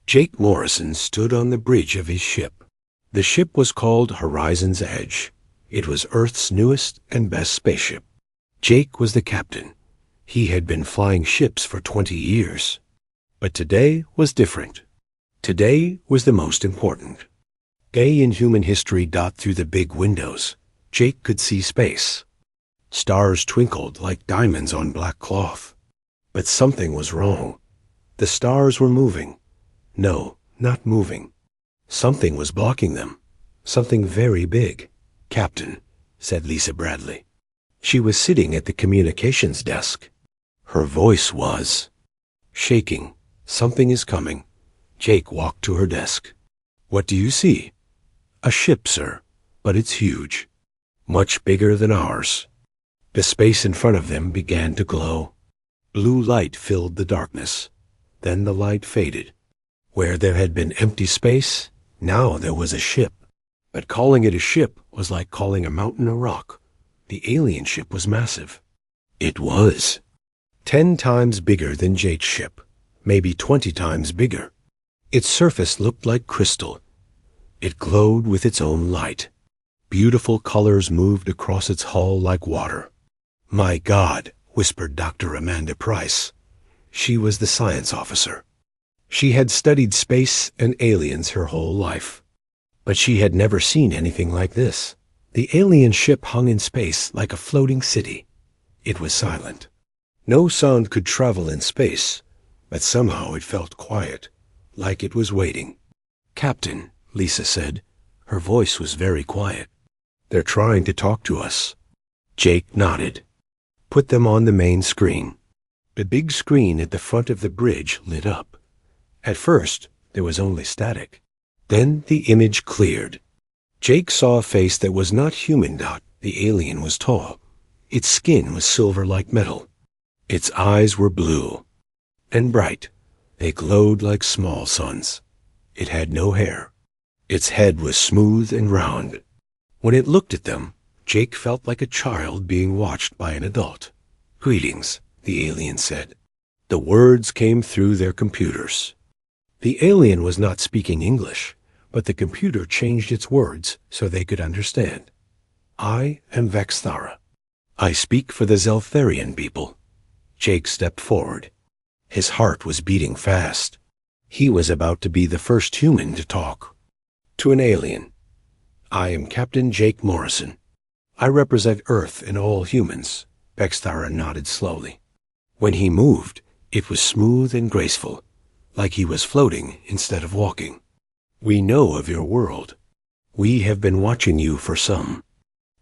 Jake Morrison stood on the bridge of his ship. The ship was called Horizon's Edge. It was Earth's newest and best spaceship. Jake was the captain. He had been flying ships for 20 years. But today was different. Today was the most important. Gay in human history dot through the big windows. Jake could see space. Stars twinkled like diamonds on black cloth. But something was wrong. The stars were moving. No, not moving. Something was blocking them. Something very big. "Captain," said Lisa Bradley. She was sitting at the communications desk. Her voice was shaking. "Something is coming." Jake walked to her desk. "What do you see?" "A ship, sir, but it's huge. Much bigger than ours." The space in front of them began to glow. Blue light filled the darkness. Then the light faded. Where there had been empty space, now there was a ship. But calling it a ship was like calling a mountain a rock. The alien ship was massive. It was 10 times bigger than Jake's ship, maybe 20 times bigger. Its surface looked like crystal. It glowed with its own light. Beautiful colors moved across its hull like water. "My God," whispered Dr. Amanda Price. She was the science officer. She had studied space and aliens her whole life. But she had never seen anything like this. The alien ship hung in space like a floating city. It was silent. No sound could travel in space, but somehow it felt quiet, like it was waiting. "Captain," Lisa said. Her voice was very quiet. "They're trying to talk to us." Jake nodded. "Put them on the main screen." The big screen at the front of the bridge lit up. At first, there was only static. Then the image cleared. Jake saw a face that was not human. The alien was tall. Its skin was silver like metal. Its eyes were blue and bright. They glowed like small suns. It had no hair. Its head was smooth and round. When it looked at them, Jake felt like a child being watched by an adult. "Greetings," the alien said. The words came through their computers. The alien was not speaking English, but the computer changed its words so they could understand. "I am Vexthara. I speak for the Zeltharian people." Jake stepped forward. His heart was beating fast. He was about to be the first human to talk to an alien. "I am Captain Jake Morrison. I represent Earth and all humans." Vexthara nodded slowly. When he moved, it was smooth and graceful, like he was floating instead of walking. "We know of your world. We have been watching you for some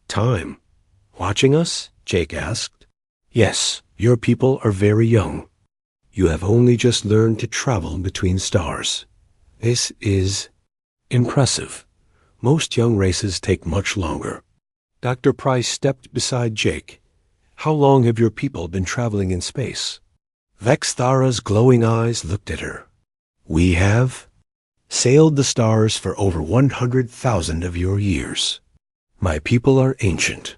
time." "Watching us?" Jake asked. "Yes, your people are very young. You have only just learned to travel between stars. This is impressive. Most young races take much longer." Dr. Price stepped beside Jake. "How long have your people been traveling in space?" Vexthara's glowing eyes looked at her. "We have sailed the stars for over 100,000 of your years. My people are ancient.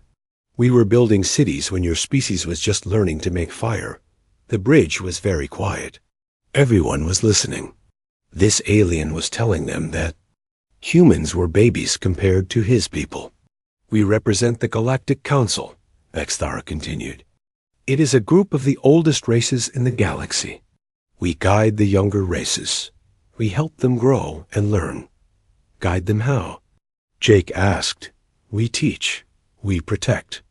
We were building cities when your species was just learning to make fire. The bridge was very quiet. Everyone was listening. This alien was telling them that humans were babies compared to his people. We represent the Galactic Council," Vexthara continued. "It is a group of the oldest races in the galaxy. We guide the younger races. We help them grow and learn." "Guide them how?" Jake asked. "We teach. We protect.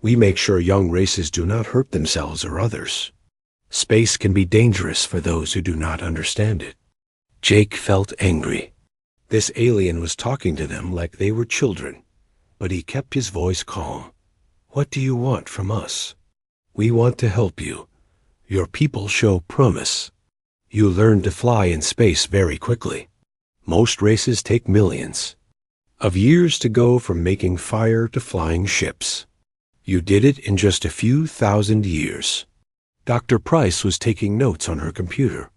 We make sure young races do not hurt themselves or others. Space can be dangerous for those who do not understand it." Jake felt angry. This alien was talking to them like they were children, but he kept his voice calm. "What do you want from us?" "We want to help you. Your people show promise. You learn to fly in space very quickly. Most races take millions of years to go from making fire to flying ships. You did it in just a few thousand years." Dr. Price was taking notes on her computer.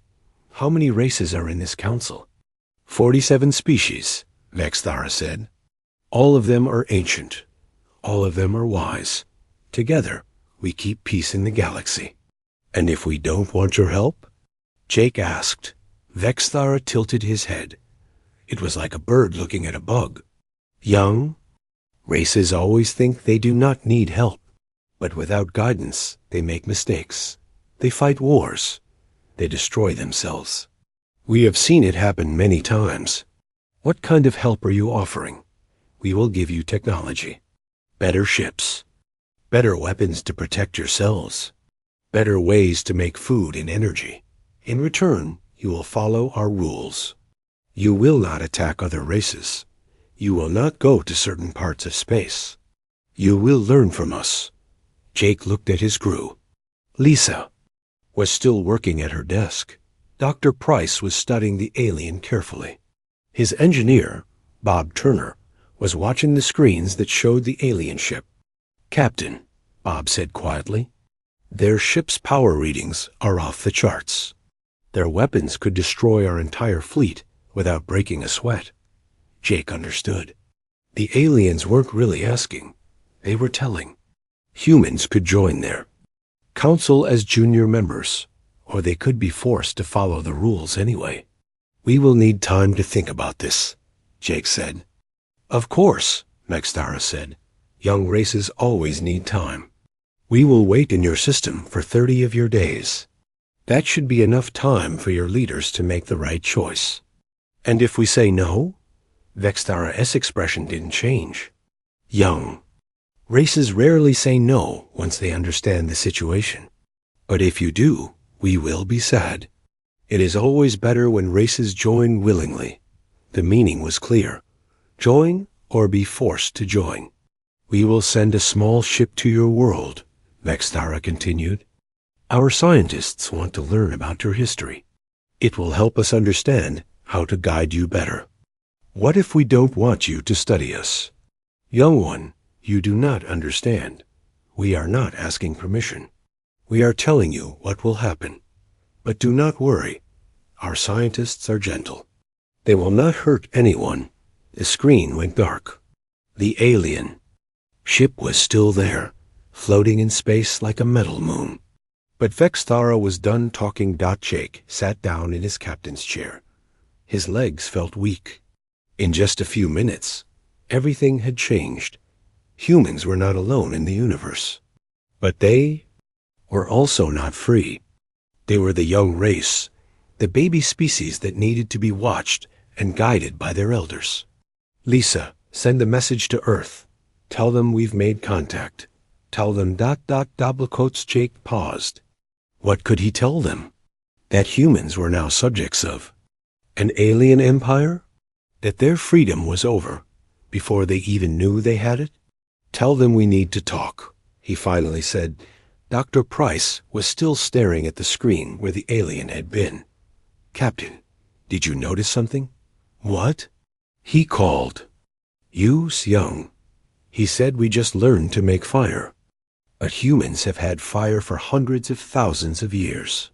"How many races are in this council?" 47 species, Vexthara said. "All of them are ancient. All of them are wise. Together, we keep peace in the galaxy." "And if we don't want your help?" Jake asked. Vexthara tilted his head. It was like a bird looking at a bug. Young, races always think they do not need help, but without guidance, they make mistakes. They fight wars. They destroy themselves. We have seen it happen many times. What kind of help are you offering? We will give you technology. Better ships. Better weapons to protect yourselves. Better ways to make food and energy. In return, you will follow our rules. You will not attack other races. You will not go to certain parts of space. You will learn from us. Jake looked at his crew. Lisa was still working at her desk. Dr. Price was studying the alien carefully. His engineer, Bob Turner, was watching the screens that showed the alien ship. Captain, Bob said quietly, their ship's power readings are off the charts. Their weapons could destroy our entire fleet without breaking a sweat. Jake understood. The aliens weren't really asking. They were telling. Humans could join their council as junior members, or they could be forced to follow the rules anyway. We will need time to think about this, Jake said. Of course, Vexthara said. Young races always need time. We will wait in your system for 30 of your days. That should be enough time for your leaders to make the right choice. And if we say no? Vexthara's expression didn't change. Young. Races rarely say no once they understand the situation. But if you do, we will be sad. It is always better when races join willingly. The meaning was clear. Join or be forced to join. We will send a small ship to your world, Vexthara continued. Our scientists want to learn about your history. It will help us understand how to guide you better. What if we don't want you to study us? Young one, you do not understand. We are not asking permission. We are telling you what will happen. But do not worry. Our scientists are gentle. They will not hurt anyone. The screen went dark. The alien ship was still there, floating in space like a metal moon. But Vexthara was done talking. Jake sat down in his captain's chair. His legs felt weak. In just a few minutes, everything had changed. Humans were not alone in the universe. But they were also not free. They were the young race, the baby species that needed to be watched and guided by their elders. Lisa, send a message to Earth. Tell them we've made contact. Tell them ... Jake paused. What could he tell them? That humans were now subjects of an alien empire? That their freedom was over before they even knew they had it? Tell them we need to talk, he finally said. Dr. Price was still staring at the screen where the alien had been. Captain, did you notice something? What? He called. Use young. He said we just learned to make fire. But humans have had fire for hundreds of thousands of years.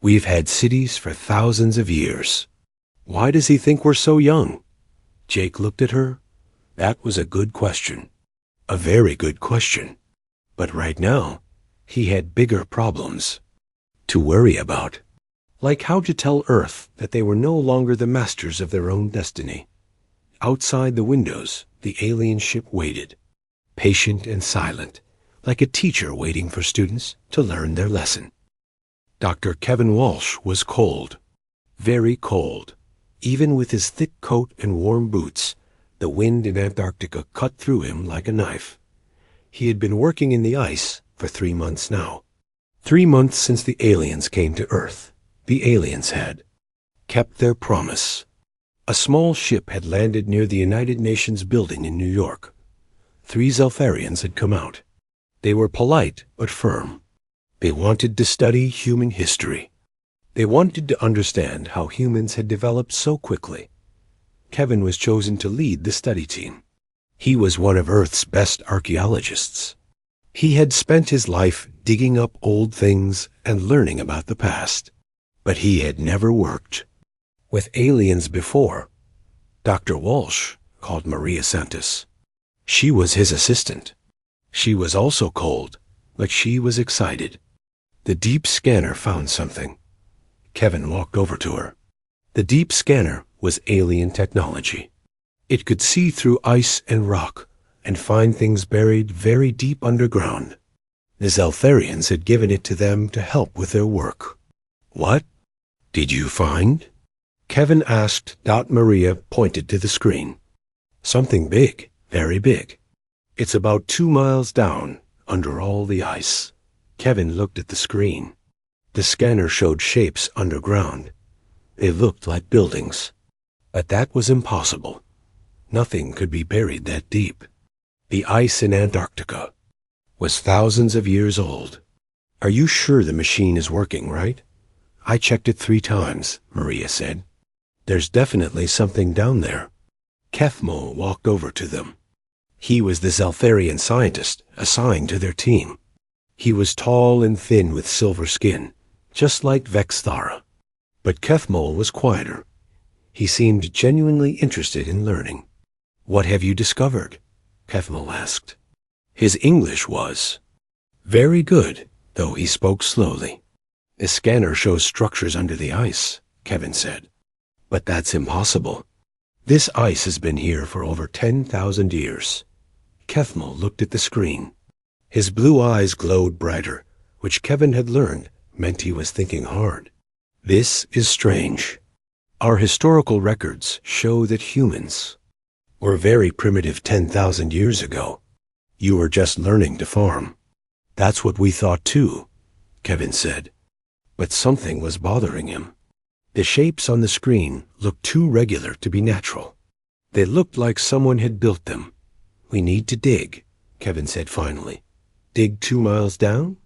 We've had cities for thousands of years. Why does he think we're so young? Jake looked at her. That was a good question. A very good question. But right now, he had bigger problems to worry about. Like how to tell Earth that they were no longer the masters of their own destiny. Outside the windows, the alien ship waited, patient and silent, like a teacher waiting for students to learn their lesson. Dr. Kevin Walsh was cold, very cold. Even with his thick coat and warm boots, the wind in Antarctica cut through him like a knife. He had been working in the ice for 3 months now. 3 months since the aliens came to Earth. The aliens had kept their promise. A small ship had landed near the United Nations building in New York. 3 Zelfarians had come out. They were polite but firm. They wanted to study human history. They wanted to understand how humans had developed so quickly. Kevin was chosen to lead the study team. He was one of Earth's best archaeologists. He had spent his life digging up old things and learning about the past. But he had never worked with aliens before. Dr. Walsh called Maria Santos. She was his assistant. She was also cold, but she was excited. The deep scanner found something. Kevin walked over to her. The deep scanner was alien technology. It could see through ice and rock and find things buried very deep underground. The Zeltharians had given it to them to help with their work. What did you find? Kevin asked. Maria pointed to the screen. Something big, very big. It's about 2 miles down, under all the ice. Kevin looked at the screen. The scanner showed shapes underground. They looked like buildings. But that was impossible. Nothing could be buried that deep. The ice in Antarctica was thousands of years old. Are you sure the machine is working, right? I checked it 3 times, Maria said. There's definitely something down there. Kethmo walked over to them. He was the Zeltharian scientist assigned to their team. He was tall and thin with silver skin, just like Vexthara. But Kethmo was quieter. He seemed genuinely interested in learning. What have you discovered? Kethmo asked. His English was very good, though he spoke slowly. The scanner shows structures under the ice, Kevin said. But that's impossible. This ice has been here for over 10,000 years. Kethmo looked at the screen. His blue eyes glowed brighter, which Kevin had learned meant he was thinking hard. This is strange. Our historical records show that humans were very primitive 10,000 years ago. You were just learning to farm. That's what we thought too, Kevin said. But something was bothering him. The shapes on the screen looked too regular to be natural. They looked like someone had built them. We need to dig, Kevin said finally. Dig 2 miles down?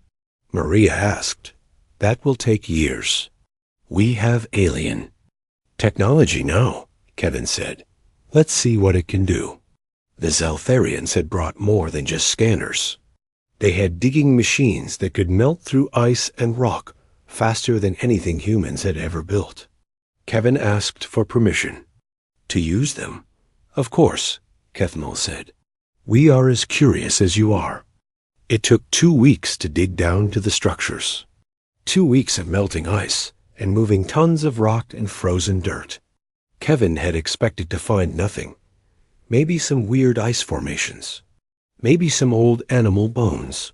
Maria asked. That will take years. We have alien technology now, Kevin said. Let's see what it can do. The Zeltharians had brought more than just scanners. They had digging machines that could melt through ice and rock faster than anything humans had ever built. Kevin asked for permission. To use them? Of course, Kethmo said. We are as curious as you are. It took 2 weeks to dig down to the structures. 2 weeks of melting ice and moving tons of rock and frozen dirt. Kevin had expected to find nothing. Maybe some weird ice formations. Maybe some old animal bones.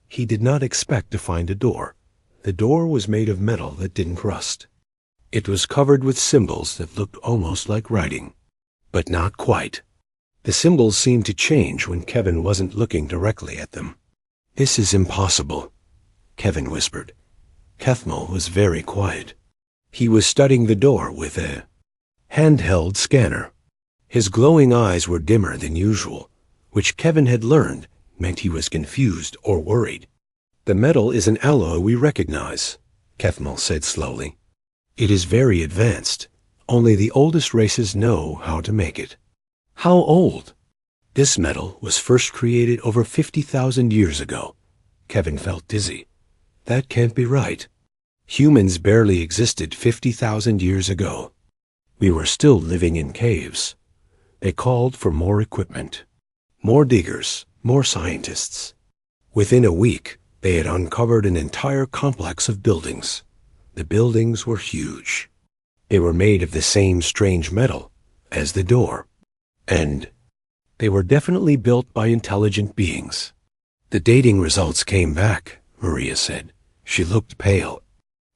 He did not expect to find a door. The door was made of metal that didn't rust. It was covered with symbols that looked almost like writing. But not quite. The symbols seemed to change when Kevin wasn't looking directly at them. This is impossible, Kevin whispered. Kethmo was very quiet. He was studying the door with a handheld scanner. His glowing eyes were dimmer than usual, which Kevin had learned meant he was confused or worried. The metal is an alloy we recognize, Kethmo said slowly. It is very advanced. Only the oldest races know how to make it. How old? This metal was first created over 50,000 years ago. Kevin felt dizzy. That can't be right. Humans barely existed 50,000 years ago. We were still living in caves. They called for more equipment, more diggers, more scientists. Within a week, they had uncovered an entire complex of buildings. The buildings were huge. They were made of the same strange metal as the door. And they were definitely built by intelligent beings. The dating results came back, Maria said. She looked pale.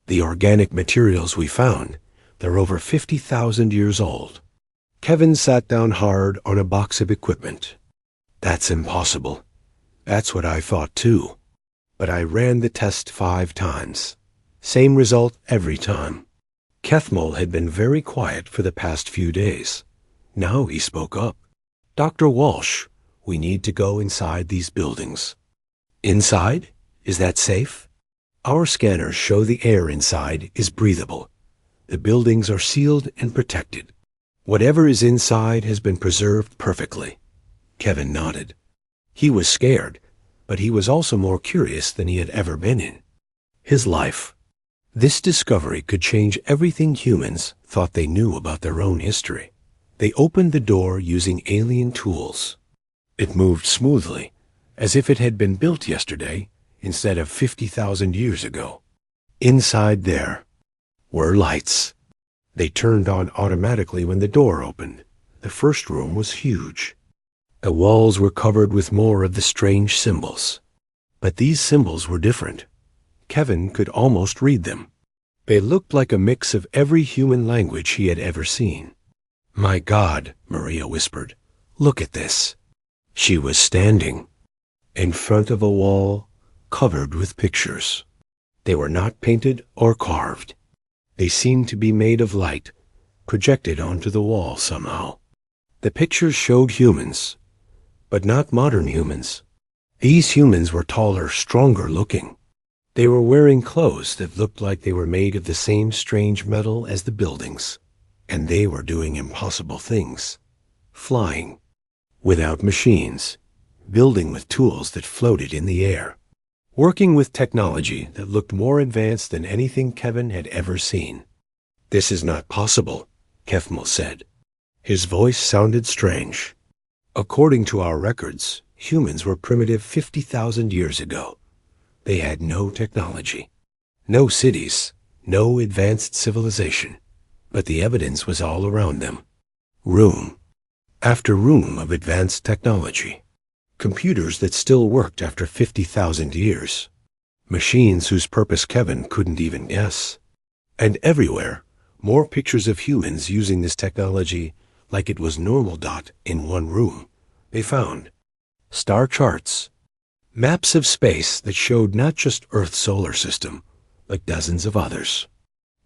The organic materials we found, they're over 50,000 years old. Kevin sat down hard on a box of equipment. That's impossible. That's what I thought too. But I ran the test 5 times. Same result every time. Kethmo had been very quiet for the past few days. Now he spoke up. Dr. Walsh, we need to go inside these buildings. Inside? Is that safe? Our scanners show the air inside is breathable. The buildings are sealed and protected. Whatever is inside has been preserved perfectly. Kevin nodded. He was scared, but he was also more curious than he had ever been in his life. This discovery could change everything humans thought they knew about their own history. They opened the door using alien tools. It moved smoothly, as if it had been built yesterday instead of 50,000 years ago. Inside there were lights. They turned on automatically when the door opened. The first room was huge. The walls were covered with more of the strange symbols. But these symbols were different. Kevin could almost read them. They looked like a mix of every human language he had ever seen. "My God," Maria whispered, "look at this." She was standing in front of a wall covered with pictures. They were not painted or carved. They seemed to be made of light, projected onto the wall somehow. The pictures showed humans, but not modern humans. These humans were taller, stronger looking. They were wearing clothes that looked like they were made of the same strange metal as the buildings, and they were doing impossible things. Flying, without machines, building with tools that floated in the air, working with technology that looked more advanced than anything Kevin had ever seen. "This is not possible," Kefmel said. His voice sounded strange. "According to our records, humans were primitive 50,000 years ago. They had no technology, no cities, no advanced civilization, but the evidence was all around them. Room after room of advanced technology. Computers that still worked after 50,000 years. Machines whose purpose Kevin couldn't even guess. And everywhere, more pictures of humans using this technology like it was normal. In one room, they found star charts, maps of space that showed not just Earth's solar system, but dozens of others.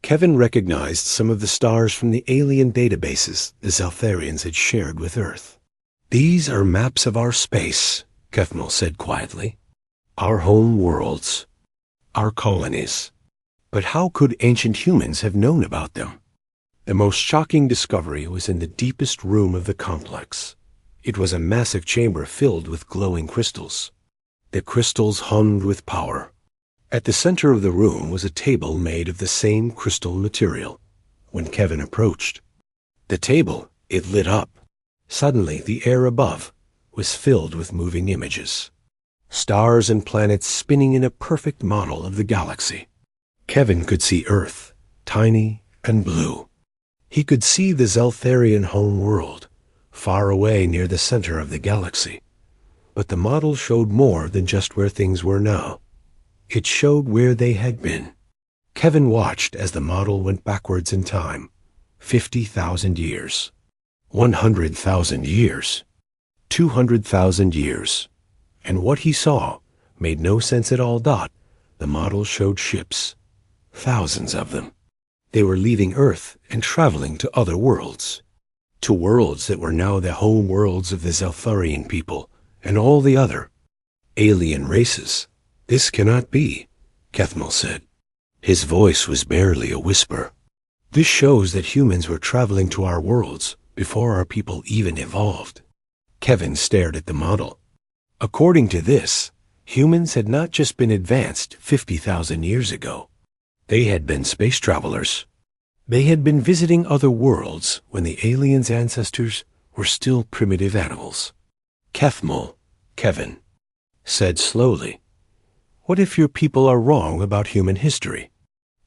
Kevin recognized some of the stars from the alien databases the Zeltharians had shared with Earth. "These are maps of our space," Kefmel said quietly. "Our home worlds, our colonies. But how could ancient humans have known about them?" The most shocking discovery was in the deepest room of the complex. It was a massive chamber filled with glowing crystals. The crystals hummed with power. At the center of the room was a table made of the same crystal material. When Kevin approached the table, it lit up. Suddenly, the air above was filled with moving images. Stars and planets spinning in a perfect model of the galaxy. Kevin could see Earth, tiny and blue. He could see the Zeltharian home world, far away near the center of the galaxy. But the model showed more than just where things were now. It showed where they had been. Kevin watched as the model went backwards in time. 50,000 years. 100,000 years. 200,000 years. And what he saw made no sense at all. The model showed ships. Thousands of them. They were leaving Earth and traveling to other worlds. To worlds that were now the home worlds of the Zeltharian people and all the other alien races. "This cannot be," Kefmel said. His voice was barely a whisper. "This shows that humans were traveling to our worlds before our people even evolved." Kevin stared at the model. According to this, humans had not just been advanced 50,000 years ago. They had been space travelers. They had been visiting other worlds when the aliens' ancestors were still primitive animals. Kevin said slowly, "What if your people are wrong about human history?"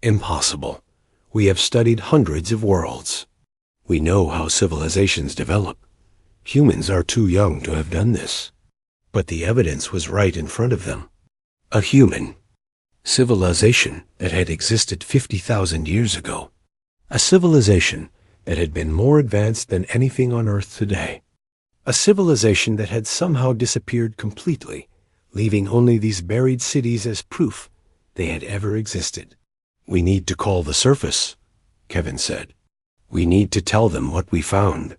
"Impossible. We have studied hundreds of worlds. We know how civilizations develop. Humans are too young to have done this." But the evidence was right in front of them. A human civilization that had existed 50,000 years ago. A civilization that had been more advanced than anything on Earth today. A civilization that had somehow disappeared completely, leaving only these buried cities as proof they had ever existed. "We need to call the surface," Kevin said. "We need to tell them what we found."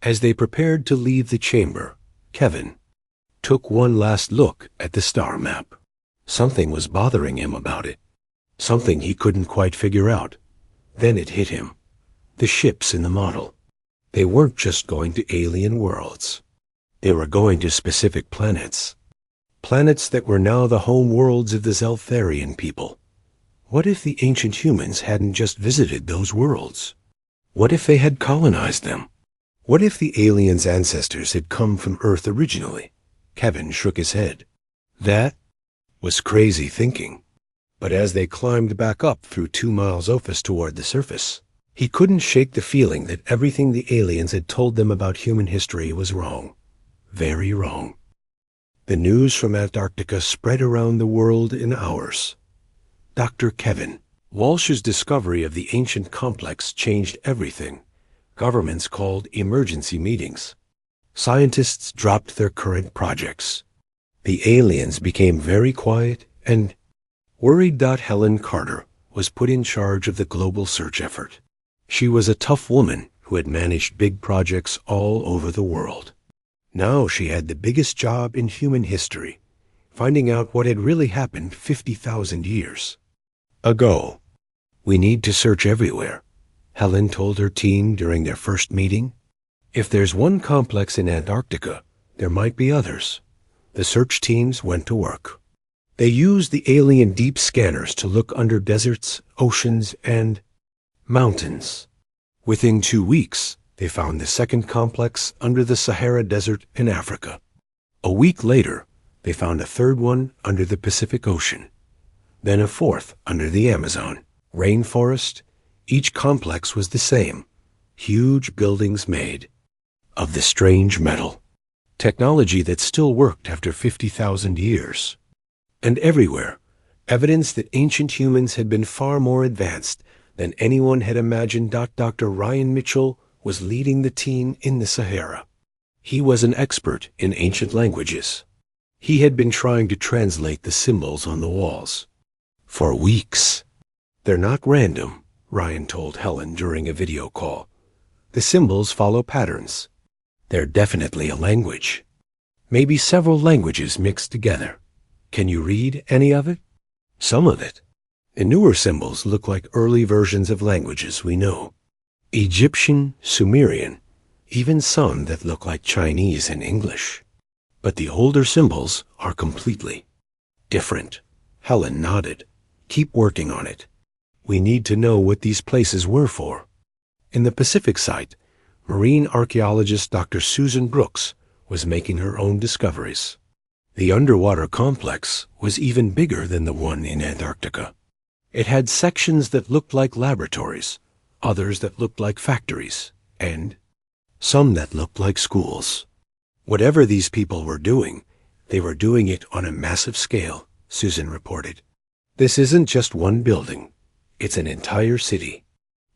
As they prepared to leave the chamber, Kevin took one last look at the star map. Something was bothering him about it. Something he couldn't quite figure out. Then it hit him. The ships in the model. They weren't just going to alien worlds. They were going to specific planets. Planets that were now the home worlds of the Zeltharian people. What if the ancient humans hadn't just visited those worlds? What if they had colonized them? What if the aliens' ancestors had come from Earth originally? Kevin shook his head. That was crazy thinking. But as they climbed back up through 2 miles office toward the surface, He couldn't shake the feeling that everything the aliens had told them about human history was wrong. Very wrong. The news from Antarctica spread around the world in hours. Dr. Kevin Walsh's discovery of the ancient complex changed everything. Governments called emergency meetings. Scientists dropped their current projects. The aliens became very quiet and worried. Helen Carter was put in charge of the global search effort. She was a tough woman who had managed big projects all over the world. Now she had the biggest job in human history, finding out what had really happened 50,000 years ago. We need to search everywhere, Helen told her team during their first meeting. If there's one complex in Antarctica, there might be others. The search teams went to work. They used the alien deep scanners to look under deserts, oceans, and mountains. Within 2 weeks, they found the second complex under the Sahara Desert in Africa. A week later, they found a third one under the Pacific Ocean. Then a fourth under the Amazon rainforest. Each complex was the same. Huge buildings made of the strange metal. Technology that still worked after 50,000 years. And everywhere, evidence that ancient humans had been far more advanced than anyone had imagined. Dr. Ryan Mitchell was leading the team in the Sahara. He was an expert in ancient languages. He had been trying to translate the symbols on the walls for weeks. They're not random, Ryan told Helen during a video call. The symbols follow patterns. They're definitely a language. Maybe several languages mixed together. Can you read any of it? Some of it. The newer symbols look like early versions of languages we know. Egyptian, Sumerian, even some that look like Chinese and English. But the older symbols are completely different. Helen nodded. Keep working on it. We need to know what these places were for. In the Pacific site, marine archaeologist Dr. Susan Brooks was making her own discoveries. The underwater complex was even bigger than the one in Antarctica. It had sections that looked like laboratories, others that looked like factories, and some that looked like schools. Whatever these people were doing, they were doing it on a massive scale, Susan reported. This isn't just one building. It's an entire city.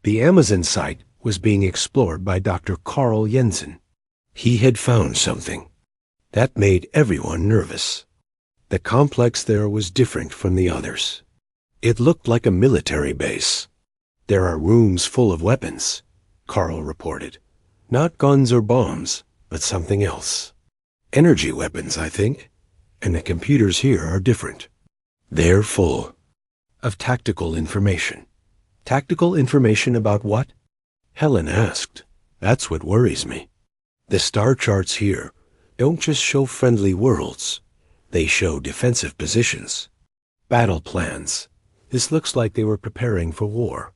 The Amazon site was being explored by Dr. Carl Jensen. He had found something. That made everyone nervous. The complex there was different from the others. It looked like a military base. There are rooms full of weapons, Carl reported. Not guns or bombs, but something else. Energy weapons, I think. And the computers here are different. They're full of tactical information. Tactical information about what? Helen asked. That's what worries me. The star charts here don't just show friendly worlds. They show defensive positions, battle plans. This looks like they were preparing for war.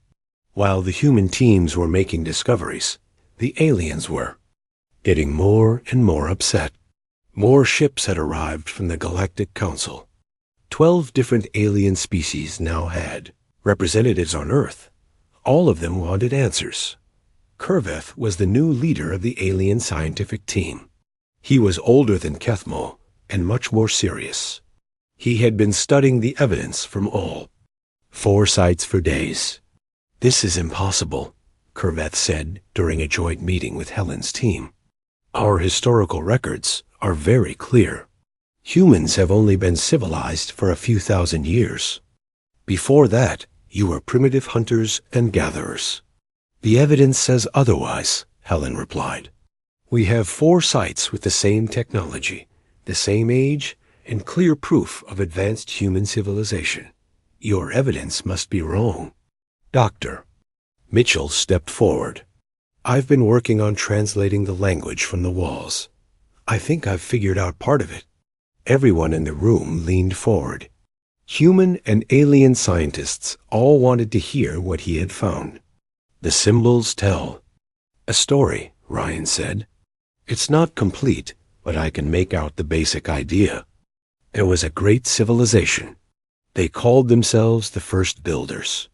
While the human teams were making discoveries, the aliens were getting more and more upset. More ships had arrived from the Galactic Council. 12 different alien species now had representatives on Earth. All of them wanted answers. Kurveth was the new leader of the alien scientific team. He was older than Kethmo and much more serious. He had been studying the evidence from all 4 sites for days. This is impossible, Kurveth said during a joint meeting with Helen's team. Our historical records are very clear. Humans have only been civilized for a few thousand years. Before that, you were primitive hunters and gatherers. The evidence says otherwise, Helen replied. We have 4 sites with the same technology, the same age, and clear proof of advanced human civilization. Your evidence must be wrong. Doctor. Mitchell stepped forward. I've been working on translating the language from the walls. I think I've figured out part of it. Everyone in the room leaned forward. Human and alien scientists all wanted to hear what he had found. The symbols tell a story, Ryan said. It's not complete, but I can make out the basic idea. There was a great civilization. They called themselves the first builders.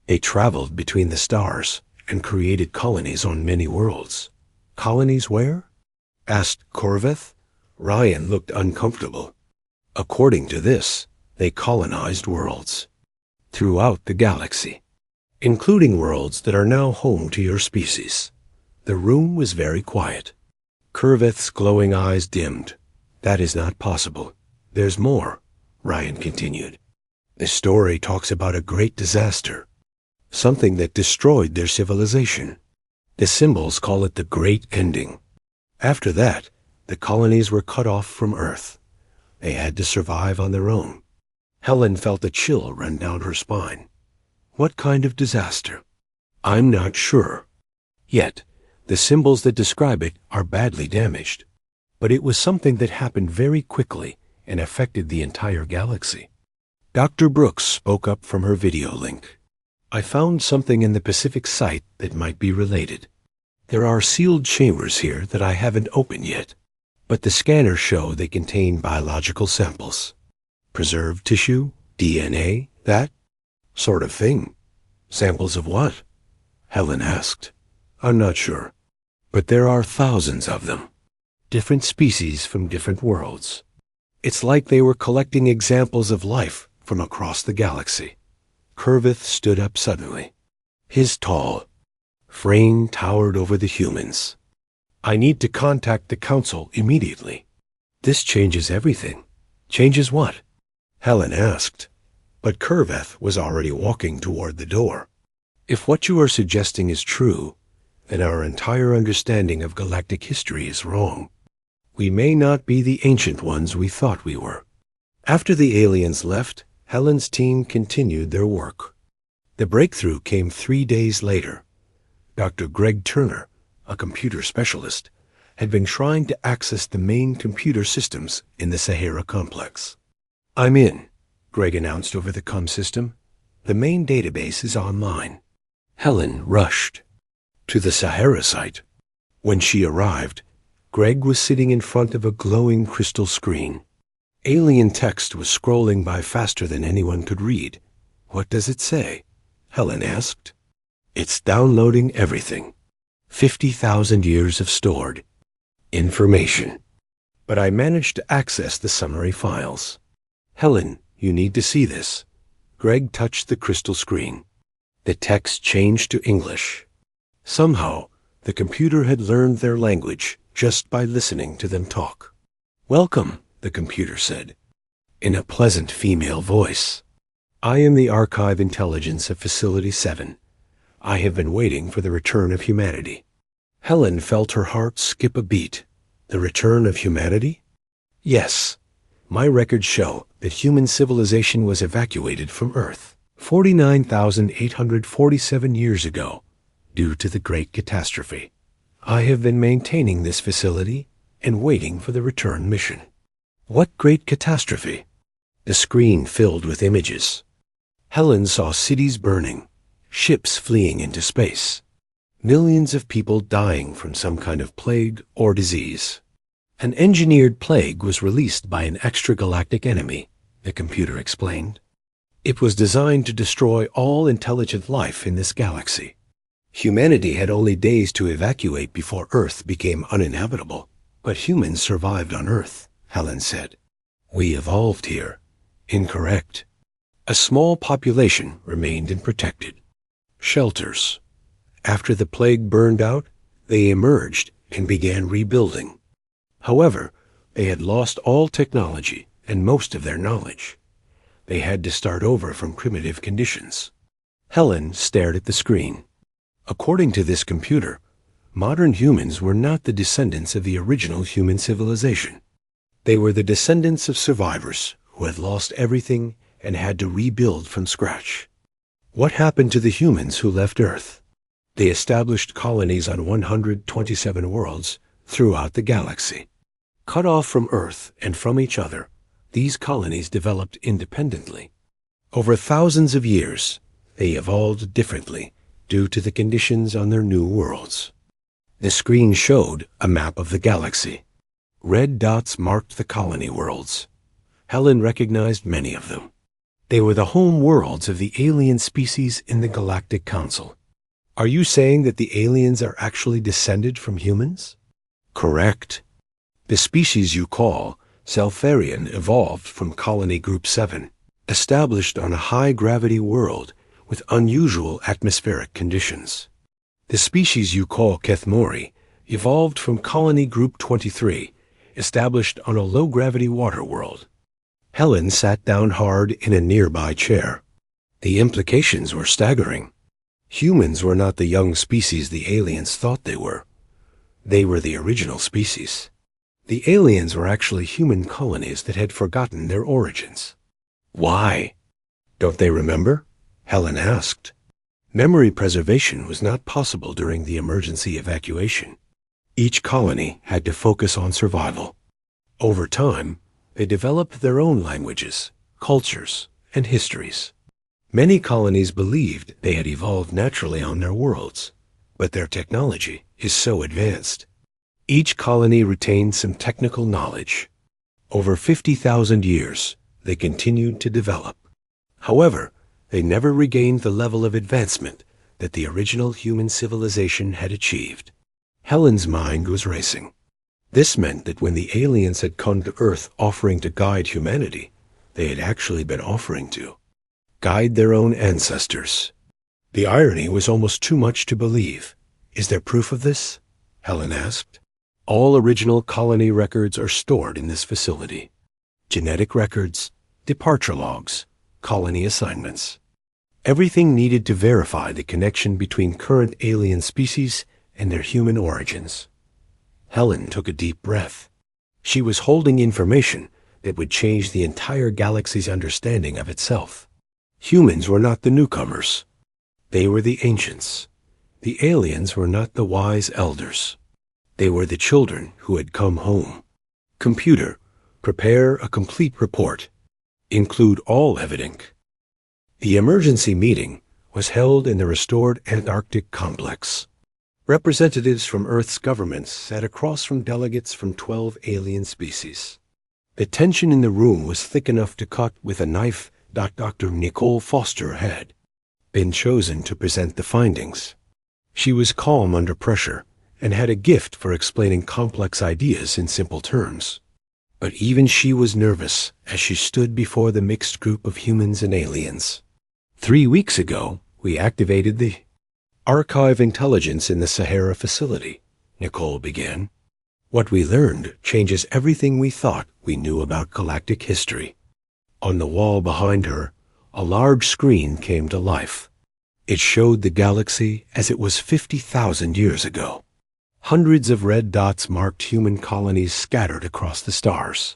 They traveled between the stars and created colonies on many worlds. Colonies where? Asked Corveth. Ryan looked uncomfortable. According to this, they colonized worlds throughout the galaxy, including worlds that are now home to your species. The room was very quiet. Corveth's glowing eyes dimmed. That is not possible. There's more, Ryan continued. The story talks about a great disaster, something that destroyed their civilization. The symbols call it the Great Ending. After that, the colonies were cut off from Earth. They had to survive on their own. Helen felt a chill run down her spine. What kind of disaster? I'm not sure. Yet, the symbols that describe it are badly damaged. But it was something that happened very quickly and affected the entire galaxy. Dr. Brooks spoke up from her video link. I found something in the Pacific site that might be related. There are sealed chambers here that I haven't opened yet, but the scanners show they contain biological samples. Preserved tissue, DNA, that sort of thing. Samples of what? Helen asked. I'm not sure, but there are thousands of them. Different species from different worlds. It's like they were collecting examples of life from across the galaxy. Corveth stood up suddenly. His tall frame towered over the humans. I need to contact the council immediately. This changes everything. Changes what? Helen asked, but Corveth was already walking toward the door. If what you are suggesting is true, then our entire understanding of galactic history is wrong. We may not be the ancient ones we thought we were. After the aliens left, Helen's team continued their work. The breakthrough came 3 days later. Dr. Greg Turner, a computer specialist, had been trying to access the main computer systems in the Sahara complex. I'm in, Greg announced over the comm system. The main database is online. Helen rushed to the Sahara site. When she arrived, Greg was sitting in front of a glowing crystal screen. Alien text was scrolling by faster than anyone could read. What does it say? Helen asked. It's downloading everything. 50,000 years of stored information. But I managed to access the summary files. Helen, you need to see this. Greg touched the crystal screen. The text changed to English. Somehow, the computer had learned their language just by listening to them talk. Welcome, the computer said, in a pleasant female voice. I am the Archive Intelligence of Facility 7. I have been waiting for the return of humanity. Helen felt her heart skip a beat. The return of humanity? Yes. My records show that human civilization was evacuated from Earth 49,847 years ago due to the Great Catastrophe. I have been maintaining this facility and waiting for the return mission. What great catastrophe? The screen filled with images. Helen saw cities burning, ships fleeing into space, millions of people dying from some kind of plague or disease. An engineered plague was released by an extragalactic enemy, the computer explained. It was designed to destroy all intelligent life in this galaxy. Humanity had only days to evacuate before Earth became uninhabitable, but humans survived on Earth, Helen said. We evolved here. Incorrect. A small population remained and protected. Shelters. After the plague burned out, they emerged and began rebuilding. However, they had lost all technology and most of their knowledge. They had to start over from primitive conditions. Helen stared at the screen. According to this computer, modern humans were not the descendants of the original human civilization. They were the descendants of survivors who had lost everything and had to rebuild from scratch. What happened to the humans who left Earth? They established colonies on 127 worlds throughout the galaxy. Cut off from Earth and from each other, these colonies developed independently. Over thousands of years, they evolved differently due to the conditions on their new worlds. The screen showed a map of the galaxy. Red dots marked the colony worlds. Helen recognized many of them. They were the home worlds of the alien species in the Galactic Council. Are you saying that the aliens are actually descended from humans? Correct. The species you call Selfarian evolved from Colony Group 7, established on a high-gravity world with unusual atmospheric conditions. The species you call Kethmori evolved from Colony Group 23, established on a low-gravity water world. Helen sat down hard in a nearby chair. The implications were staggering. Humans were not the young species the aliens thought they were. They were the original species. The aliens were actually human colonies that had forgotten their origins. Why? Don't they remember? Helen asked. Memory preservation was not possible during the emergency evacuation. Each colony had to focus on survival. Over time, they developed their own languages, cultures, and histories. Many colonies believed they had evolved naturally on their worlds, but their technology is so advanced. Each colony retained some technical knowledge. Over 50,000 years, they continued to develop. However, they never regained the level of advancement that the original human civilization had achieved. Helen's mind was racing. This meant that when the aliens had come to Earth offering to guide humanity, they had actually been offering to guide their own ancestors. The irony was almost too much to believe. Is there proof of this? Helen asked. All original colony records are stored in this facility. Genetic records, departure logs, colony assignments. Everything needed to verify the connection between current alien species and their human origins. Helen took a deep breath. She was holding information that would change the entire galaxy's understanding of itself. Humans were not the newcomers. They were the ancients. The aliens were not the wise elders. They were the children who had come home. Computer, prepare a complete report. Include all evidence. The emergency meeting was held in the restored Antarctic complex. Representatives from Earth's governments sat across from delegates from 12 alien species. The tension in the room was thick enough to cut with a knife that Dr. Nicole Foster had been chosen to present the findings. She was calm under pressure and had a gift for explaining complex ideas in simple terms. But even she was nervous as she stood before the mixed group of humans and aliens. 3 weeks ago, we activated the archive intelligence in the Sahara facility, Nicole began. What we learned changes everything we thought we knew about galactic history. On the wall behind her, a large screen came to life. It showed the galaxy as it was 50,000 years ago. Hundreds of red dots marked human colonies scattered across the stars.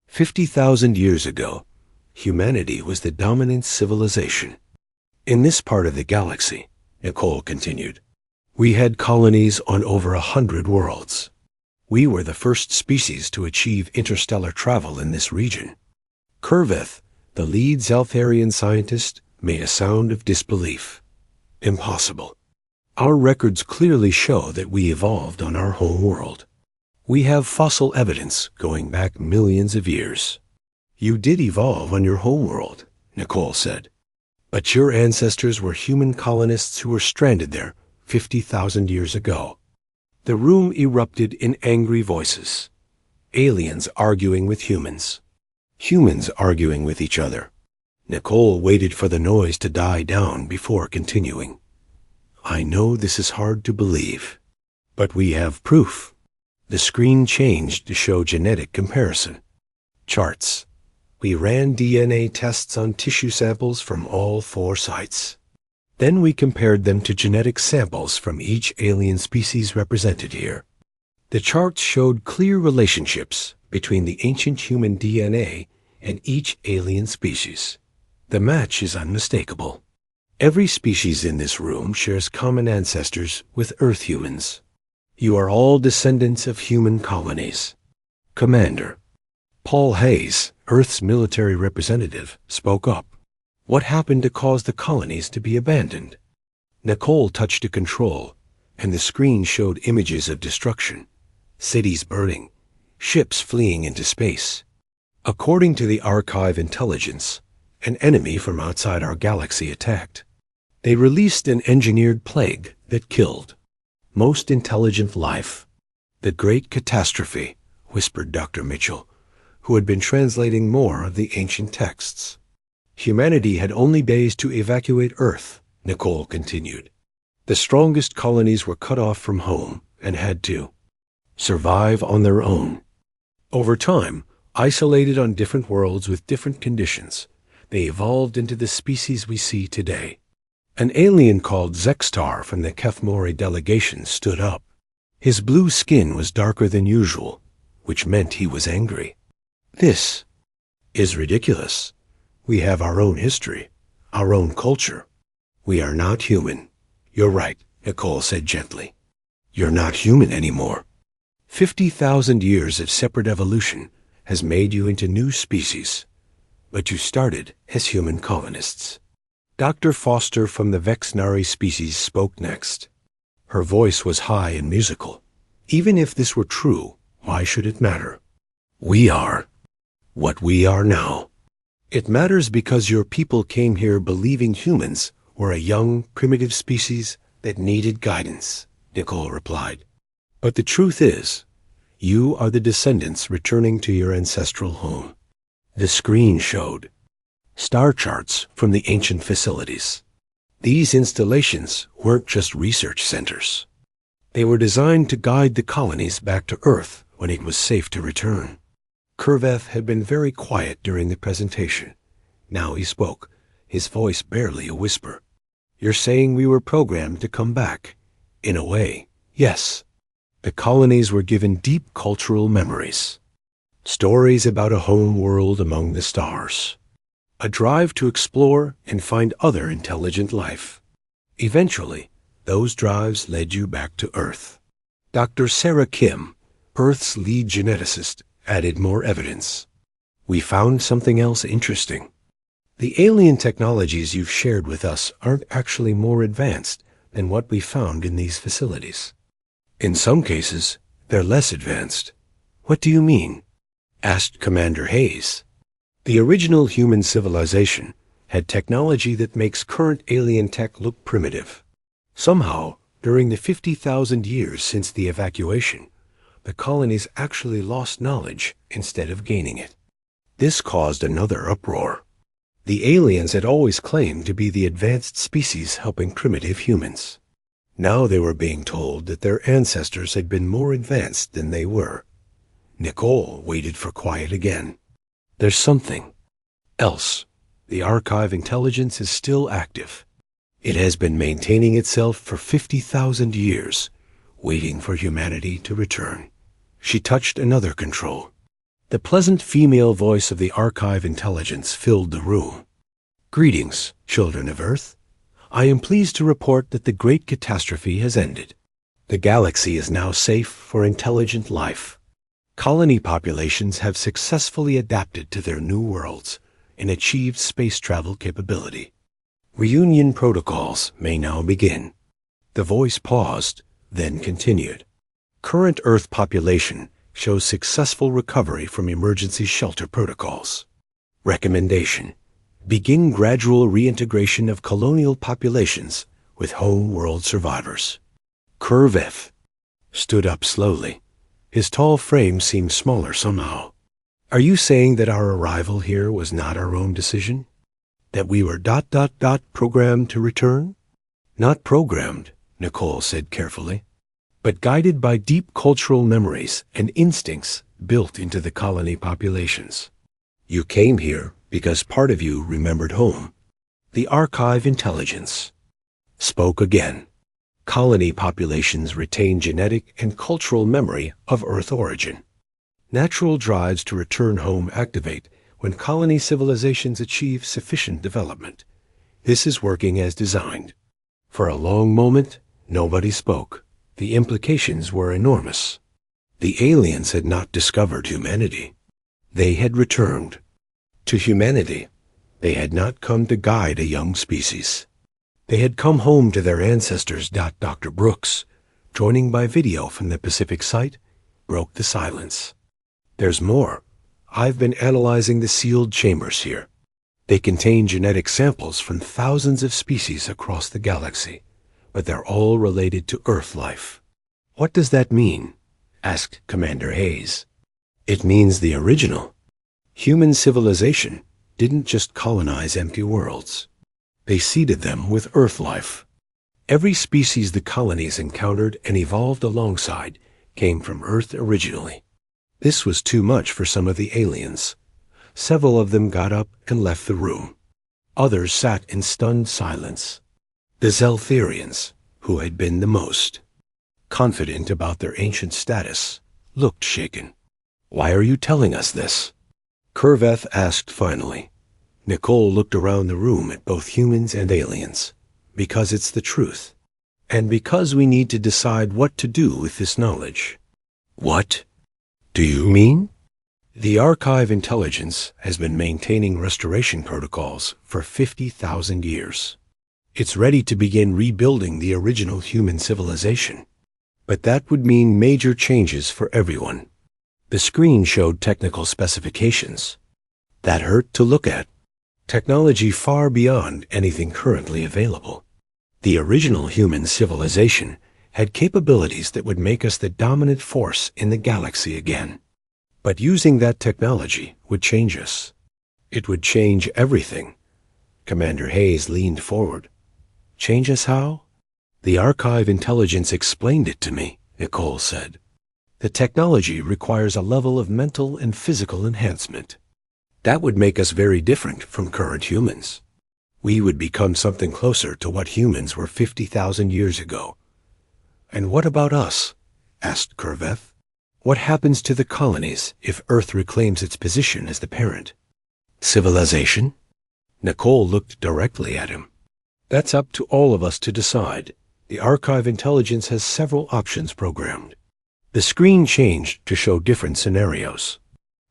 50,000 years ago, humanity was the dominant civilization. In this part of the galaxy, Nicole continued, we had colonies on over 100 worlds. We were the first species to achieve interstellar travel in this region. Curveth, the lead Zeltharian scientist, made a sound of disbelief. Impossible. Our records clearly show that we evolved on our home world. We have fossil evidence going back millions of years. You did evolve on your home world, Nicole said. But your ancestors were human colonists who were stranded there 50,000 years ago. The room erupted in angry voices. Aliens arguing with humans. Humans arguing with each other. Nicole waited for the noise to die down before continuing. I know this is hard to believe, but we have proof. The screen changed to show genetic comparison. Charts. We ran DNA tests on tissue samples from all 4 sites. Then we compared them to genetic samples from each alien species represented here. The charts showed clear relationships between the ancient human DNA and each alien species. The match is unmistakable. Every species in this room shares common ancestors with Earth humans. You are all descendants of human colonies. Commander. Paul Hayes, Earth's military representative, spoke up. What happened to cause the colonies to be abandoned? Nicole touched a control, and the screen showed images of destruction. Cities burning, ships fleeing into space. According to the archive intelligence, an enemy from outside our galaxy attacked. They released an engineered plague that killed. Most intelligent life. The great catastrophe, whispered Dr. Mitchell, who had been translating more of the ancient texts. Humanity had only days to evacuate Earth, Nicole continued. The strongest colonies were cut off from home and had to survive on their own. Over time, isolated on different worlds with different conditions, they evolved into the species we see today. An alien called Zextar from the Kefmori delegation stood up. His blue skin was darker than usual, which meant he was angry. This is ridiculous. We have our own history, our own culture. We are not human. You're right, Nicole said gently. You're not human anymore. 50,000 years of separate evolution has made you into new species, but you started as human colonists. Dr. Foster from the Vexnari species spoke next. Her voice was high and musical. Even if this were true, why should it matter? We are what we are now. It matters because your people came here believing humans were a young, primitive species that needed guidance, Nicole replied. But the truth is, you are the descendants returning to your ancestral home. The screen showed star charts from the ancient facilities. These installations weren't just research centers. They were designed to guide the colonies back to Earth when it was safe to return. Kurveth had been very quiet during the presentation. Now he spoke, his voice barely a whisper. You're saying we were programmed to come back? In a way, yes. The colonies were given deep cultural memories. Stories about a home world among the stars. A drive to explore and find other intelligent life. Eventually, those drives led you back to Earth. Dr. Sarah Kim, Earth's lead geneticist, added more evidence. We found something else interesting. The alien technologies you've shared with us aren't actually more advanced than what we found in these facilities. In some cases, they're less advanced. What do you mean? Asked Commander Hayes. The original human civilization had technology that makes current alien tech look primitive. Somehow, during the 50,000 years since the evacuation, the colonies actually lost knowledge instead of gaining it. This caused another uproar. The aliens had always claimed to be the advanced species helping primitive humans. Now they were being told that their ancestors had been more advanced than they were. Nicole waited for quiet again. There's something else. The archive intelligence is still active. It has been maintaining itself for 50,000 years, waiting for humanity to return. She touched another control. The pleasant female voice of the archive intelligence filled the room. Greetings, children of Earth. I am pleased to report that the great catastrophe has ended. The galaxy is now safe for intelligent life. Colony populations have successfully adapted to their new worlds and achieved space travel capability. Reunion protocols may now begin. The voice paused, then continued. Current Earth population shows successful recovery from emergency shelter protocols. Recommendation: begin gradual reintegration of colonial populations with home world survivors. Kurveth stood up slowly. His tall frame seemed smaller somehow. Are you saying that our arrival here was not our own decision? That we were ... programmed to return? Not programmed, Nicole said carefully, but guided by deep cultural memories and instincts built into the colony populations. You came here because part of you remembered home. The archive intelligence spoke again. Colony populations retain genetic and cultural memory of Earth origin. Natural drives to return home activate when colony civilizations achieve sufficient development. This is working as designed. For a long moment, nobody spoke. The implications were enormous. The aliens had not discovered humanity. They had returned to humanity. They had not come to guide a young species. They had come home to their ancestors. Dr. Brooks, joining by video from the Pacific site, broke the silence. There's more. I've been analyzing the sealed chambers here. They contain genetic samples from thousands of species across the galaxy, but they're all related to Earth life. What does that mean? Asked Commander Hayes. It means the original human civilization didn't just colonize empty worlds. They seeded them with Earth life. Every species the colonies encountered and evolved alongside came from Earth originally. This was too much for some of the aliens. Several of them got up and left the room. Others sat in stunned silence. The Zeltherians, who had been the most confident about their ancient status, looked shaken. Why are you telling us this? Curveth asked finally. Nicole looked around the room at both humans and aliens. Because it's the truth. And because we need to decide what to do with this knowledge. What do you mean? The Archive Intelligence has been maintaining restoration protocols for 50,000 years. It's ready to begin rebuilding the original human civilization. But that would mean major changes for everyone. The screen showed technical specifications. That hurt to look at. Technology far beyond anything currently available. The original human civilization had capabilities that would make us the dominant force in the galaxy again. But using that technology would change us. It would change everything. Commander Hayes leaned forward. Change us how? The Archive Intelligence explained it to me, Nicole said. The technology requires a level of mental and physical enhancement. That would make us very different from current humans. We would become something closer to what humans were 50,000 years ago. And what about us? Asked Curveth. What happens to the colonies if Earth reclaims its position as the parent? Civilization? Nicole looked directly at him. That's up to all of us to decide. The Archive Intelligence has several options programmed. The screen changed to show different scenarios.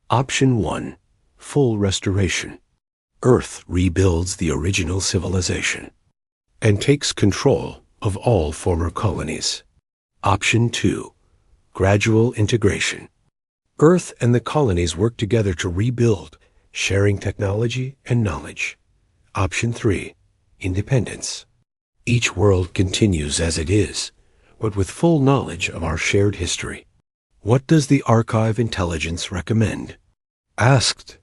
Option 1. Full restoration. Earth rebuilds the original civilization and takes control of all former colonies. Option 2. Gradual integration. Earth and the colonies work together to rebuild, sharing technology and knowledge. Option 3. Independence. Each world continues as it is, but with full knowledge of our shared history. What does the Archive Intelligence recommend? Asked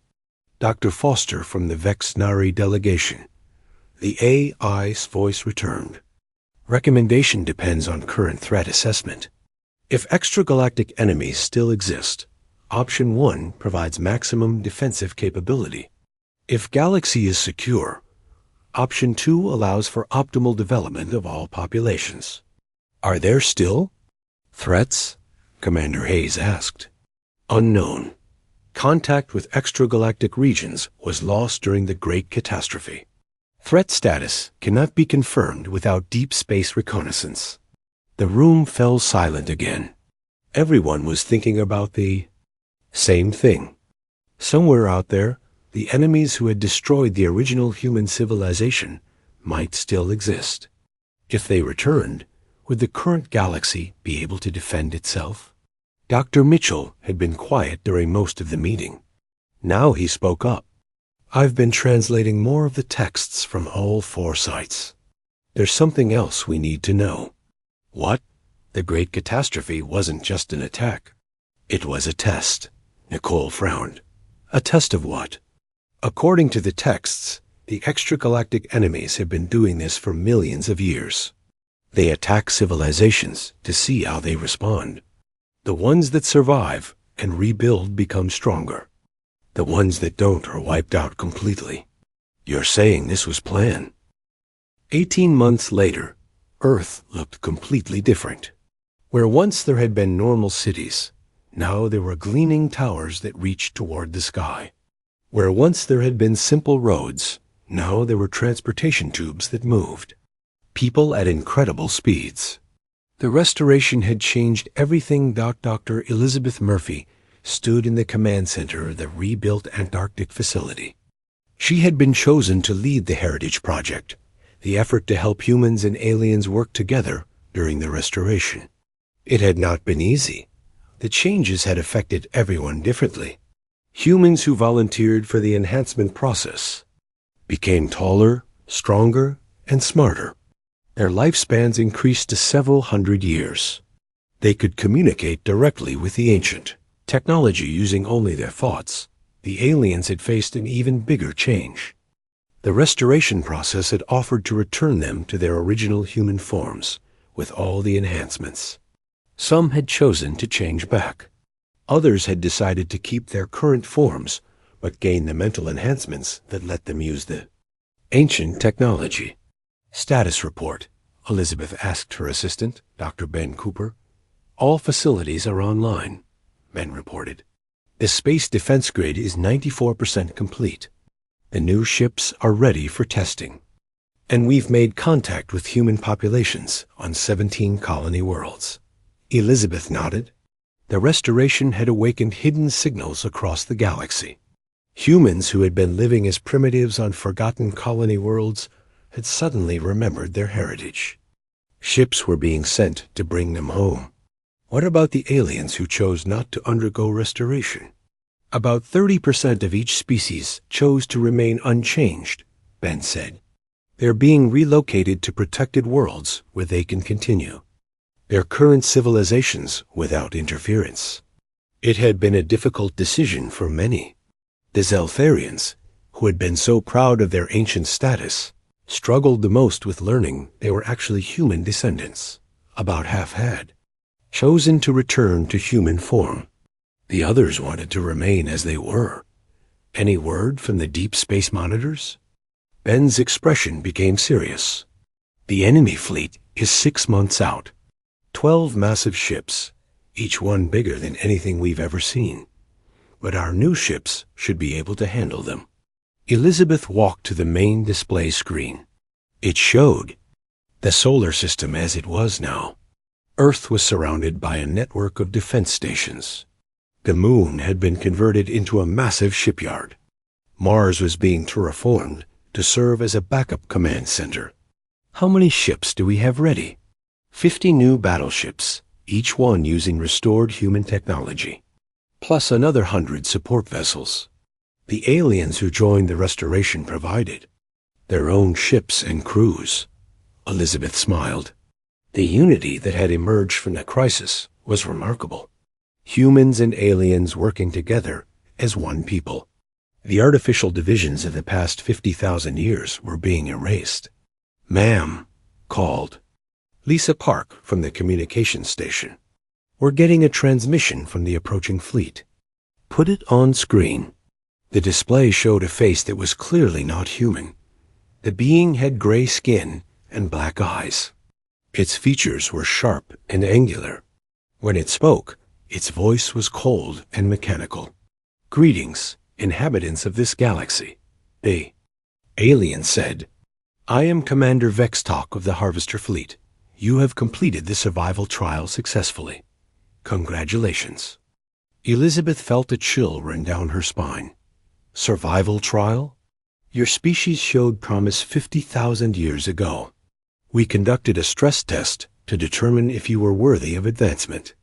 Dr. Foster from the Vexnari delegation. The AI's voice returned. Recommendation depends on current threat assessment. If extragalactic enemies still exist, Option 1 provides maximum defensive capability. If galaxy is secure, Option 2 allows for optimal development of all populations. Are there still threats? Commander Hayes asked. Unknown. Contact with extragalactic regions was lost during the Great Catastrophe. Threat status cannot be confirmed without deep space reconnaissance. The room fell silent again. Everyone was thinking about the same thing. Somewhere out there, the enemies who had destroyed the original human civilization might still exist. If they returned, would the current galaxy be able to defend itself? Dr. Mitchell had been quiet during most of the meeting. Now he spoke up. I've been translating more of the texts from all 4 sites. There's something else we need to know. What? The Great Catastrophe wasn't just an attack. It was a test. Nicole frowned. A test of what? According to the texts, the extragalactic enemies have been doing this for millions of years. They attack civilizations to see how they respond. The ones that survive and rebuild become stronger. The ones that don't are wiped out completely. You're saying this was planned. 18 months later, Earth looked completely different. Where once there had been normal cities, now there were gleaming towers that reached toward the sky. Where once there had been simple roads, now there were transportation tubes that moved. People at incredible speeds. The restoration had changed everything. Dr. Elizabeth Murphy stood in the command center of the rebuilt Antarctic facility. She had been chosen to lead the Heritage Project, the effort to help humans and aliens work together during the restoration. It had not been easy. The changes had affected everyone differently. Humans who volunteered for the enhancement process became taller, stronger, and smarter. Their lifespans increased to several hundred years. They could communicate directly with the ancient technology using only their thoughts. The aliens had faced an even bigger change. The restoration process had offered to return them to their original human forms, with all the enhancements. Some had chosen to change back. Others had decided to keep their current forms, but gain the mental enhancements that let them use the ancient technology. Status report, Elizabeth asked her assistant, Dr. Ben Cooper. All facilities are online, Ben reported. The space defense grid is 94% complete. The new ships are ready for testing. And we've made contact with human populations on 17 colony worlds. Elizabeth nodded. The restoration had awakened hidden signals across the galaxy. Humans who had been living as primitives on forgotten colony worlds had suddenly remembered their heritage. Ships were being sent to bring them home. What about the aliens who chose not to undergo restoration? About 30% of each species chose to remain unchanged, Ben said. They're being relocated to protected worlds where they can continue their current civilizations without interference. It had been a difficult decision for many. The Zeltharians, who had been so proud of their ancient status, struggled the most with learning they were actually human descendants. About half had chosen to return to human form. The others wanted to remain as they were. Any word from the deep space monitors? Ben's expression became serious. The enemy fleet is 6 months out. 12 massive ships, each one bigger than anything we've ever seen. But our new ships should be able to handle them. Elizabeth walked to the main display screen. It showed the solar system as it was now. Earth was surrounded by a network of defense stations. The moon had been converted into a massive shipyard. Mars was being terraformed to serve as a backup command center. How many ships do we have ready? 50 new battleships, each one using restored human technology, plus another 100 support vessels. The aliens who joined the restoration provided their own ships and crews. Elizabeth smiled. The unity that had emerged from the crisis was remarkable. Humans and aliens working together as one people. The artificial divisions of the past 50,000 years were being erased. "Ma'am," called Lisa Park from the communications station. "We're getting a transmission from the approaching fleet." "Put it on screen." The display showed a face that was clearly not human. The being had gray skin and black eyes. Its features were sharp and angular. When it spoke, its voice was cold and mechanical. "Greetings, inhabitants of this galaxy," the alien said. "I am Commander Vextalk of the Harvester Fleet. You have completed the survival trial successfully. Congratulations." Elizabeth felt a chill run down her spine. Survival trial? Your species showed promise 50,000 years ago. We conducted a stress test to determine if you were worthy of advancement.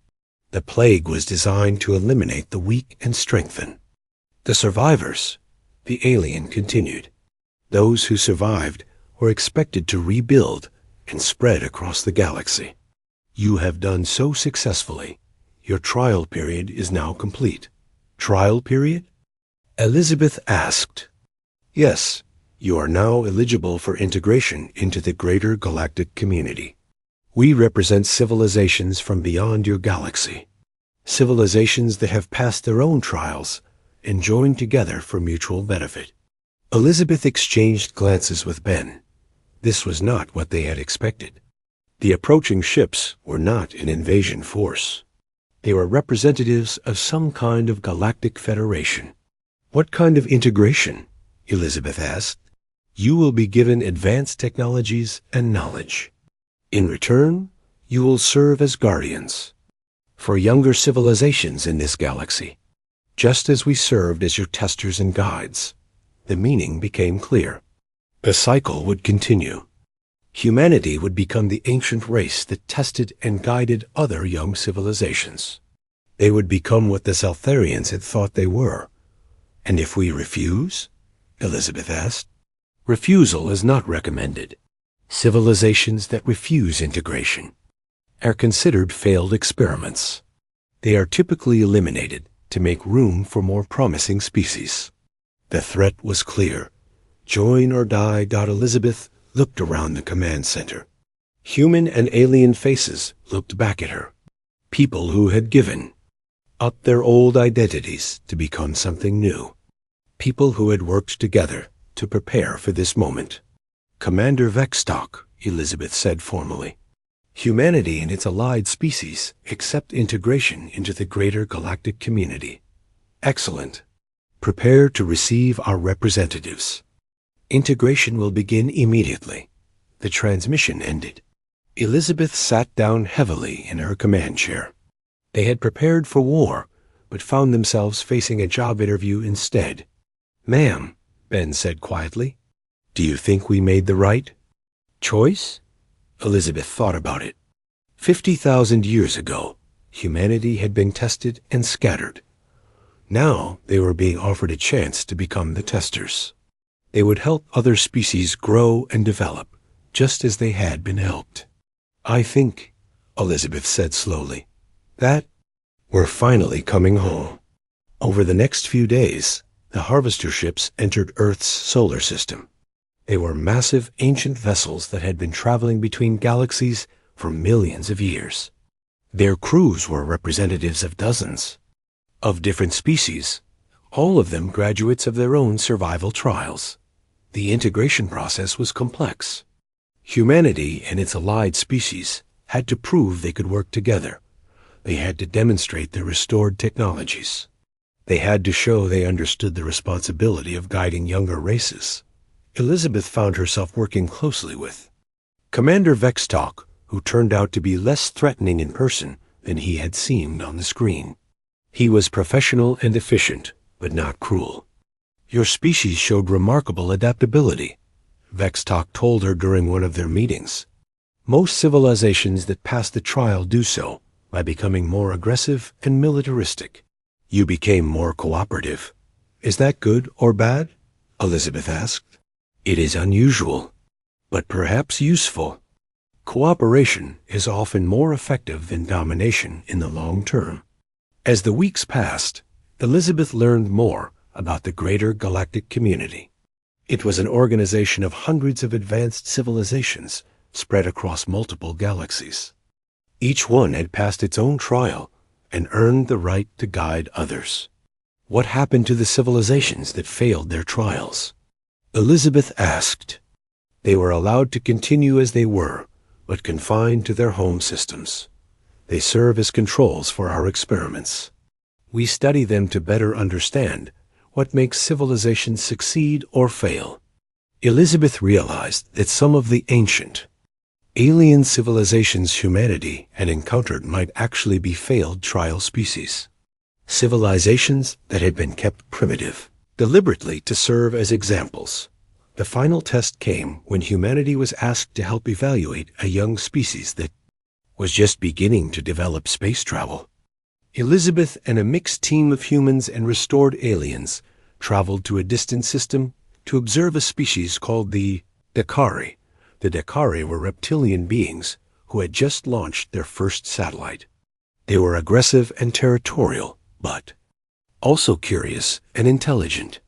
The plague was designed to eliminate the weak and strengthen the survivors, the alien continued. Those who survived were expected to rebuild and spread across the galaxy. You have done so successfully. Your trial period is now complete. Trial period? Elizabeth asked. Yes, you are now eligible for integration into the greater galactic community. We represent civilizations from beyond your galaxy. Civilizations that have passed their own trials and joined together for mutual benefit. Elizabeth exchanged glances with Ben. This was not what they had expected. The approaching ships were not an invasion force. They were representatives of some kind of galactic federation. What kind of integration? Elizabeth asked. You will be given advanced technologies and knowledge. In return, you will serve as guardians for younger civilizations in this galaxy. Just as we served as your testers and guides, the meaning became clear. The cycle would continue. Humanity would become the ancient race that tested and guided other young civilizations. They would become what the Zeltharians had thought they were. And if we refuse? Elizabeth asked. Refusal is not recommended. Civilizations that refuse integration are considered failed experiments. They are typically eliminated to make room for more promising species. The threat was clear. Join or die. Elizabeth looked around the command center. Human and alien faces looked back at her. People who had given up their old identities to become something new. People who had worked together to prepare for this moment. Commander Vexstock, Elizabeth said formally. Humanity and its allied species accept integration into the greater galactic community. Excellent. Prepare to receive our representatives. Integration will begin immediately. The transmission ended. Elizabeth sat down heavily in her command chair. They had prepared for war, but found themselves facing a job interview instead. Ma'am, Ben said quietly, do you think we made the right choice? Elizabeth thought about it. 50,000 years ago, humanity had been tested and scattered. Now they were being offered a chance to become the testers. They would help other species grow and develop, just as they had been helped. I think, Elizabeth said slowly, that we're finally coming home. Over the next few days, the harvester ships entered Earth's solar system. They were massive ancient vessels that had been traveling between galaxies for millions of years. Their crews were representatives of dozens of different species, all of them graduates of their own survival trials. The integration process was complex. Humanity and its allied species had to prove they could work together. They had to demonstrate their restored technologies. They had to show they understood the responsibility of guiding younger races. Elizabeth found herself working closely with Commander Vexstock, who turned out to be less threatening in person than he had seemed on the screen. He was professional and efficient, but not cruel. Your species showed remarkable adaptability, Vexstock told her during one of their meetings. Most civilizations that pass the trial do so by becoming more aggressive and militaristic. You became more cooperative. Is that good or bad? Elizabeth asked. It is unusual, but perhaps useful. Cooperation is often more effective than domination in the long term. As the weeks passed, Elizabeth learned more about the greater galactic community. It was an organization of hundreds of advanced civilizations spread across multiple galaxies. Each one had passed its own trial and earned the right to guide others. What happened to the civilizations that failed their trials? Elizabeth asked. They were allowed to continue as they were, but confined to their home systems. They serve as controls for our experiments. We study them to better understand what makes civilizations succeed or fail. Elizabeth realized that some of the ancient, alien civilizations humanity had encountered might actually be failed trial species. Civilizations that had been kept primitive, deliberately to serve as examples. The final test came when humanity was asked to help evaluate a young species that was just beginning to develop space travel. Elizabeth and a mixed team of humans and restored aliens traveled to a distant system to observe a species called the Dakari. The Dakari were reptilian beings who had just launched their first satellite. They were aggressive and territorial, but also curious and intelligent.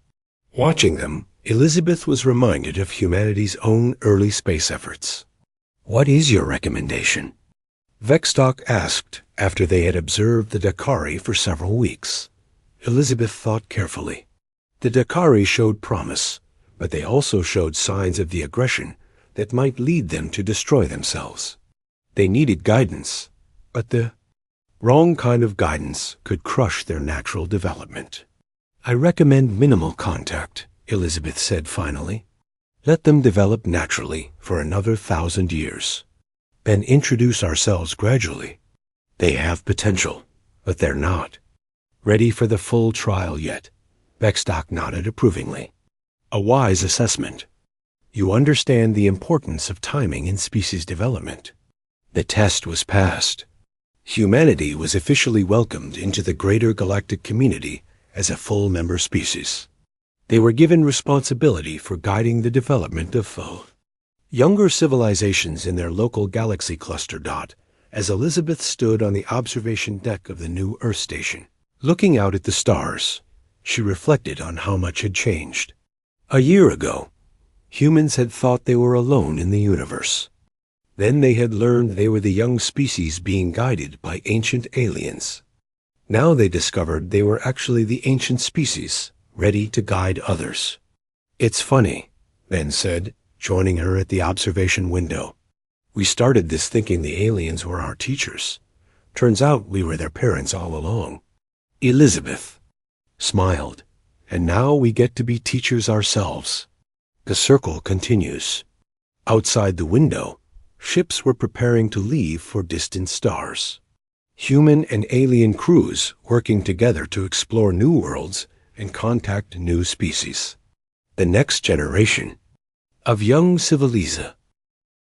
Watching them, Elizabeth was reminded of humanity's own early space efforts. What is your recommendation? Vexstock asked after they had observed the Dakari for several weeks. Elizabeth thought carefully. The Dakari showed promise, but they also showed signs of the aggression that might lead them to destroy themselves. They needed guidance, but the wrong kind of guidance could crush their natural development. I recommend minimal contact, Elizabeth said finally. Let them develop naturally for another 1,000 years. Then introduce ourselves gradually. They have potential, but they're not ready for the full trial yet. Vexstock nodded approvingly. A wise assessment. You understand the importance of timing in species development. The test was passed. Humanity was officially welcomed into the greater galactic community as a full member species. They were given responsibility for guiding the development of Younger civilizations in their local galaxy cluster. As Elizabeth stood on the observation deck of the new Earth station, looking out at the stars, she reflected on how much had changed. A year ago, humans had thought they were alone in the universe. Then they had learned they were the young species being guided by ancient aliens. Now they discovered they were actually the ancient species, ready to guide others. "It's funny," Ben said, joining her at the observation window. "We started this thinking the aliens were our teachers. Turns out we were their parents all along." Elizabeth smiled. "And now we get to be teachers ourselves." The circle continues. Outside the window, ships were preparing to leave for distant stars. Human and alien crews working together to explore new worlds and contact new species. The next generation of young civilisa